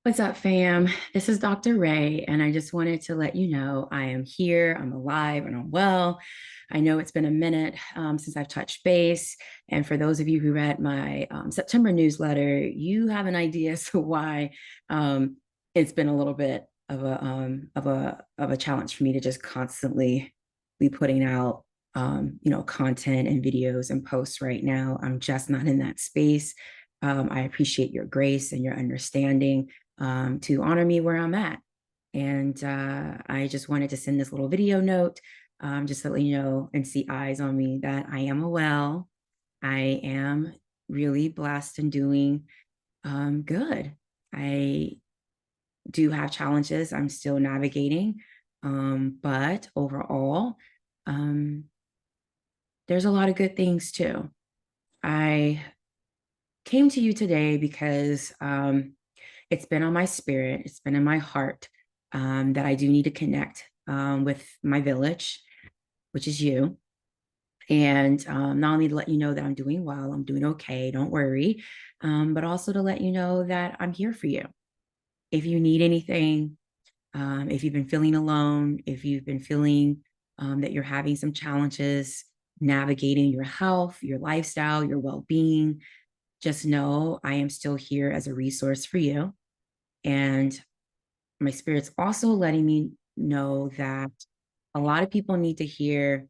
What's up, fam? This is Dr. Ray, and I just wanted to let you know I am here, I'm alive, and I'm well. I know it's been a minute since I've touched base. And for those of you who read my September newsletter, you have an idea as to why it's been a little bit of a challenge for me to just constantly be putting out content and videos and posts right now. I'm just not in that space. I appreciate your grace and your understanding to honor me where I'm at. And I just wanted to send this little video note just to let you know and see eyes on me that I am well. I am really blessed and doing good. I do have challenges I'm still navigating, but overall, um, there's a lot of good things too. I came to you today because it's been on my spirit, it's been in my heart that I do need to connect with my village, which is you. And not only to let you know that I'm doing well, I'm doing okay, don't worry, but also to let you know that I'm here for you. If you need anything, if you've been feeling alone, if you've been feeling that you're having some challenges navigating your health, your lifestyle, your well being, just know I am still here as a resource for you. And my spirit's also letting me know that a lot of people need to hear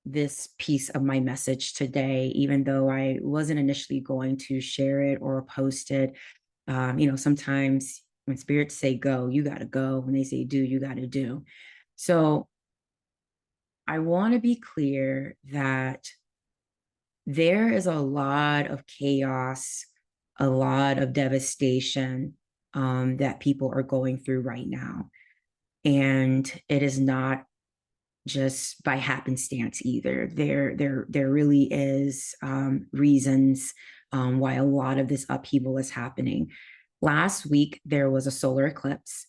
this piece of my message today, even though I wasn't initially going to share it or post it. Sometimes when spirits say go, you got to go. When they say do, you got to do. So I want to be clear that there is a lot of chaos, a lot of devastation that people are going through right now. And it is not just by happenstance either. There really is reasons why a lot of this upheaval is happening. Last week, there was a solar eclipse.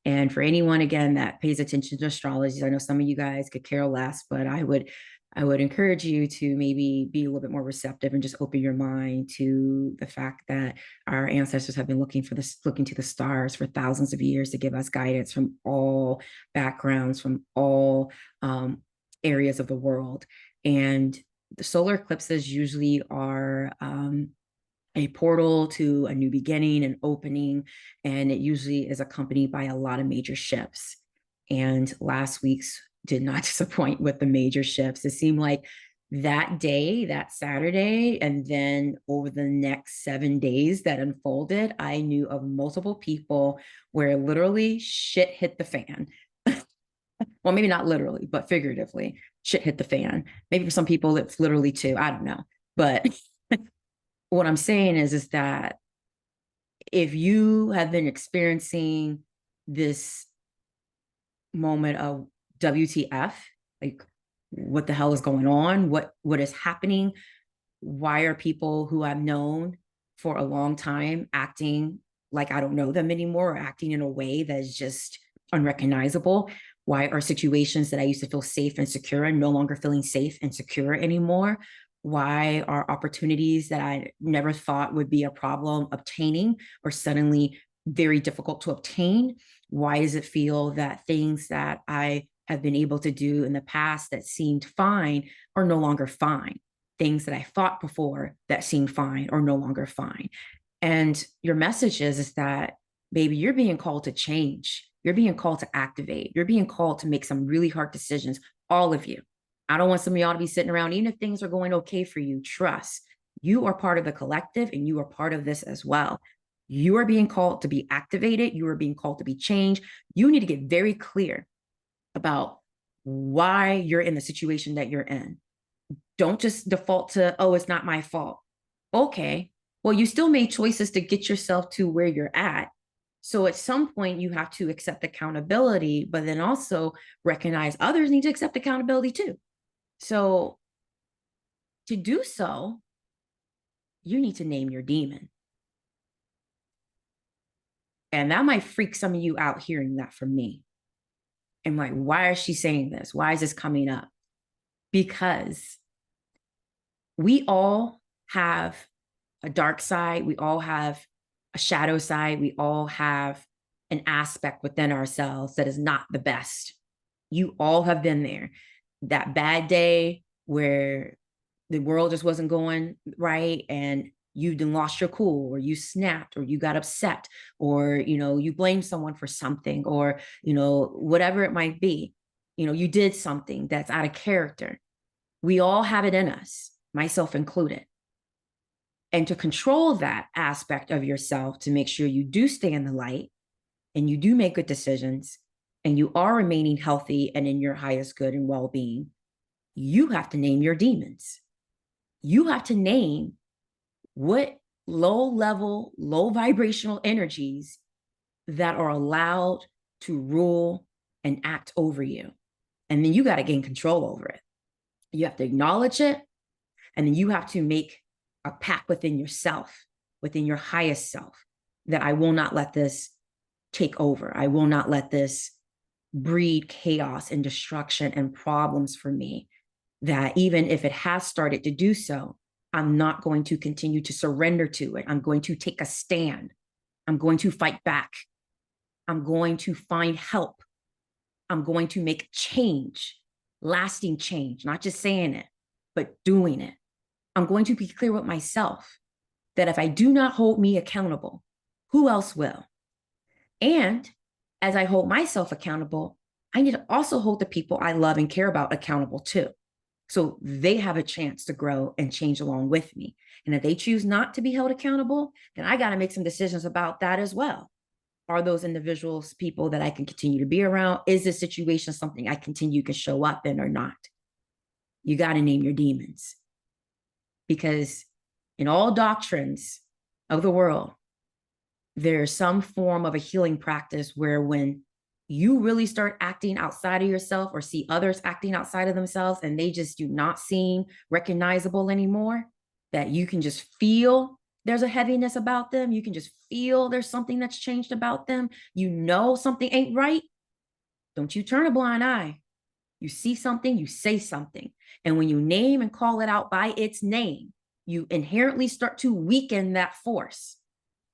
And for anyone, again, that pays attention to astrology, I know some of you guys could care less, but I would encourage you to maybe be a little bit more receptive and just open your mind to the fact that our ancestors have been looking to the stars for thousands of years to give us guidance from all backgrounds, from all areas of the world. And the solar eclipses usually are a portal to a new beginning, an opening, and it usually is accompanied by a lot of major shifts. And last week's did not disappoint with the major shifts. It seemed like that day, that Saturday, and then over the next 7 days that unfolded, I knew of multiple people where literally shit hit the fan. Well, maybe not literally, but figuratively, shit hit the fan. Maybe for some people, it's literally too. I don't know. But what I'm saying is that if you have been experiencing this moment of WTF, like what the hell is going on? What is happening? Why are people who I've known for a long time acting like I don't know them anymore, or acting in a way that is just unrecognizable? Why are situations that I used to feel safe and secure and no longer feeling safe and secure anymore? Why are opportunities that I never thought would be a problem obtaining or suddenly very difficult to obtain? Why does it feel that things that I have been able to do in the past that seemed fine are no longer fine? Things that I thought before that seemed fine are no longer fine. And your message is that, baby, you're being called to change. You're being called to activate. You're being called to make some really hard decisions, all of you. I don't want some of y'all to be sitting around, even if things are going okay for you. Trust, you are part of the collective and you are part of this as well. You are being called to be activated. You are being called to be changed. You need to get very clear about why you're in the situation that you're in. Don't just default to, oh, it's not my fault. Okay, well, you still made choices to get yourself to where you're at. So at some point, you have to accept accountability, but then also recognize others need to accept accountability too. So to do so, you need to name your demon. And that might freak some of you out hearing that from me. And like, why is she saying this? Why is this coming up? Because we all have a dark side. We all have a shadow side. We all have an aspect within ourselves that is not the best. You all have been there. That bad day where the world just wasn't going right and you then lost your cool, or you snapped, or you got upset, or you blamed someone for something, or whatever it might be. You did something that's out of character. We all have it in us, myself included. And to control that aspect of yourself, to make sure you do stay in the light and you do make good decisions and you are remaining healthy and in your highest good and well-being, you have to name your demons. You have to name what low level, low vibrational energies that are allowed to rule and act over you. And then you got to gain control over it. You have to acknowledge it. And then you have to make a pact within yourself, within your highest self, that I will not let this take over. I will not let this breed chaos and destruction and problems for me. That even if it has started to do so, I'm not going to continue to surrender to it. I'm going to take a stand. I'm going to fight back. I'm going to find help. I'm going to make change, lasting change, not just saying it, but doing it. I'm going to be clear with myself that if I do not hold me accountable, who else will? And as I hold myself accountable, I need to also hold the people I love and care about accountable too. So they have a chance to grow and change along with me. And if they choose not to be held accountable, then I got to make some decisions about that as well. Are those individuals people that I can continue to be around? Is this situation something I continue to show up in or not? You got to name your demons. Because in all doctrines of the world, there's some form of a healing practice where when you really start acting outside of yourself or see others acting outside of themselves and they just do not seem recognizable anymore, that you can just feel there's a heaviness about them. You can just feel there's something that's changed about them. Something ain't right. Don't you turn a blind eye. You see something, you say something. And when you name and call it out by its name, you inherently start to weaken that force.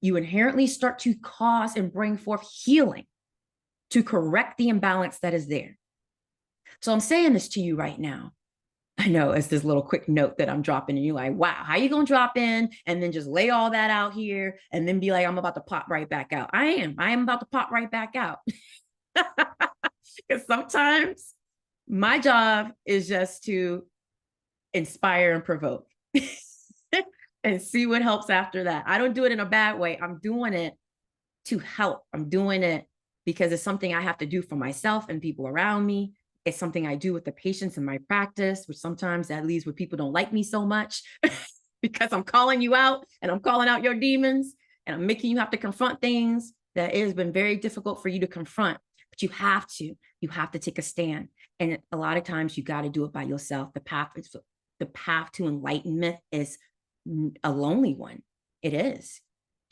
You inherently start to cause and bring forth healing to correct the imbalance that is there. So I'm saying this to you right now. I know it's this little quick note that I'm dropping and you're like, wow, how you going to drop in and then just lay all that out here and then be like, I'm about to pop right back out. I am about to pop right back out. Because sometimes my job is just to inspire and provoke and see what helps after that. I don't do it in a bad way. I'm doing it to help. I'm doing it because it's something I have to do for myself and people around me. It's something I do with the patients in my practice, which sometimes that leaves where people don't like me so much because I'm calling you out and I'm calling out your demons and I'm making you have to confront things that it has been very difficult for you to confront. But you have to take a stand. And a lot of times you got to do it by yourself. The path to enlightenment is a lonely one. It is.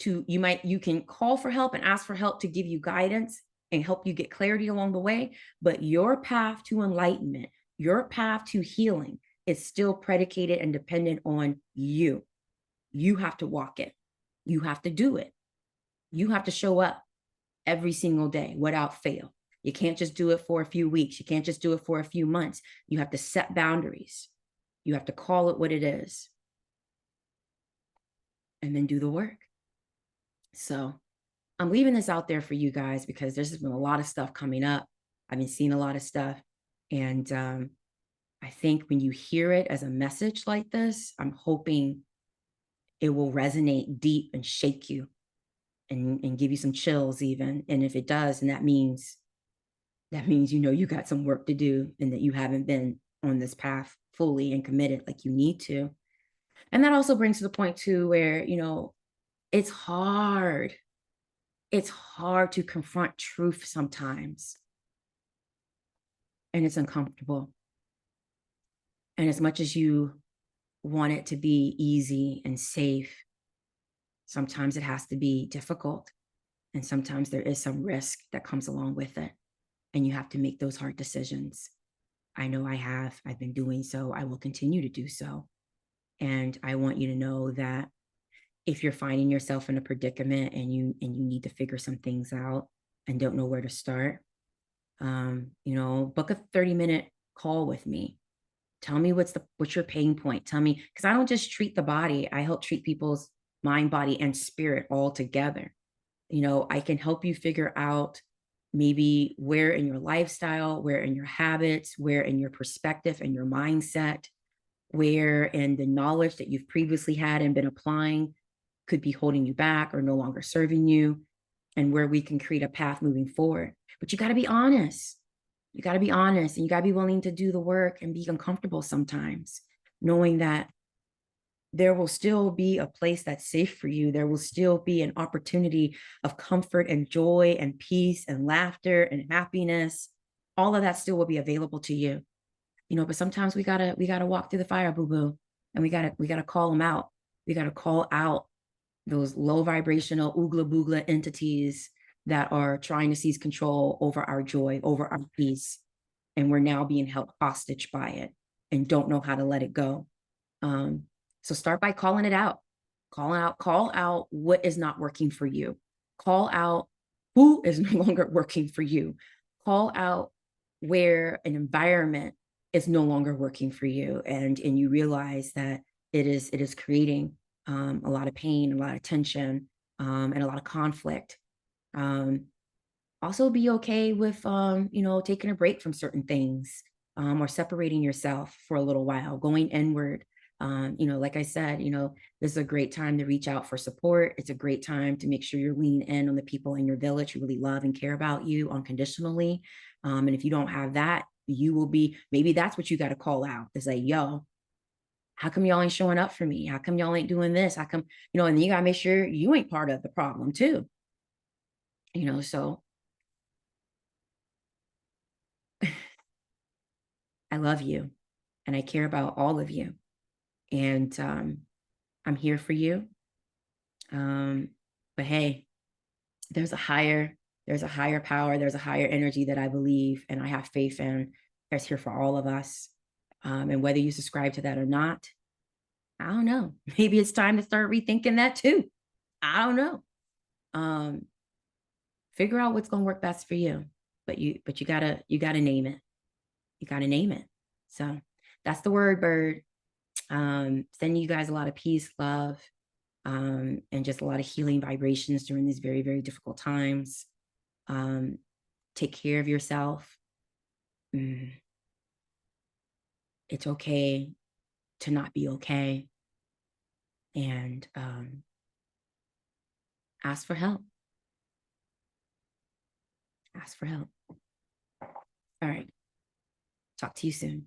You can call for help and ask for help to give you guidance and help you get clarity along the way. But your path to enlightenment, your path to healing is still predicated and dependent on you. You have to walk it. You have to do it. You have to show up every single day without fail. You can't just do it for a few weeks. You can't just do it for a few months. You have to set boundaries. You have to call it what it is and then do the work. So I'm leaving this out there for you guys because there's been a lot of stuff coming up. I've been seeing a lot of stuff. And I think when you hear it as a message like this, I'm hoping it will resonate deep and shake you and give you some chills even. And if it does, then that means you got some work to do and that you haven't been on this path fully and committed like you need to. And that also brings to the point too where, it's hard. It's hard to confront truth sometimes. And it's uncomfortable. And as much as you want it to be easy and safe, sometimes it has to be difficult. And sometimes there is some risk that comes along with it. And you have to make those hard decisions. I know I have. I've been doing so. I will continue to do so. And I want you to know that if you're finding yourself in a predicament and you need to figure some things out and don't know where to start, book a 30-minute call with me. Tell me what's your pain point. Tell me, because I don't just treat the body, I help treat people's mind, body, and spirit all together. I can help you figure out maybe where in your lifestyle, where in your habits, where in your perspective and your mindset, where in the knowledge that you've previously had and been applying could be holding you back or no longer serving you, and where we can create a path moving forward. But you got to be honest. You got to be honest, and you got to be willing to do the work and be uncomfortable sometimes, knowing that there will still be a place that's safe for you. There will still be an opportunity of comfort and joy and peace and laughter and happiness. All of that still will be available to you. But sometimes we gotta walk through the fire, boo-boo. And we gotta call them out. We gotta call out those low vibrational oogla boogla entities that are trying to seize control over our joy, over our peace. And we're now being held hostage by it and don't know how to let it go. Um, so start by calling it out. Call out what is not working for you. Call out who is no longer working for you. Call out where an environment is no longer working for you, and you realize that it is creating a lot of pain, a lot of tension, and a lot of conflict. Um, Also be okay with taking a break from certain things, or separating yourself for a little while, going inward. Like I said, this is a great time to reach out for support. It's a great time to make sure you're leaning in on the people in your village who really love and care about you unconditionally. And if you don't have that, you will be, maybe that's what you got to call out. It's like, yo, how come y'all ain't showing up for me? How come y'all ain't doing this? How come, and then you got to make sure you ain't part of the problem too. So I love you and I care about all of you. And I'm here for you. Um, but hey, there's a higher power, there's a higher energy that I believe and I have faith in that's here for all of us. And whether you subscribe to that or not, I don't know. Maybe it's time to start rethinking that too. I don't know. Um, Figure out what's gonna work best for you. But you gotta name it. You gotta name it. So that's the word, bird. Sending you guys a lot of peace, love, and just a lot of healing vibrations during these very, very difficult times. Um, Take care of yourself. Mm, it's okay to not be okay. And ask for help. Ask for help. All right. Talk to you soon.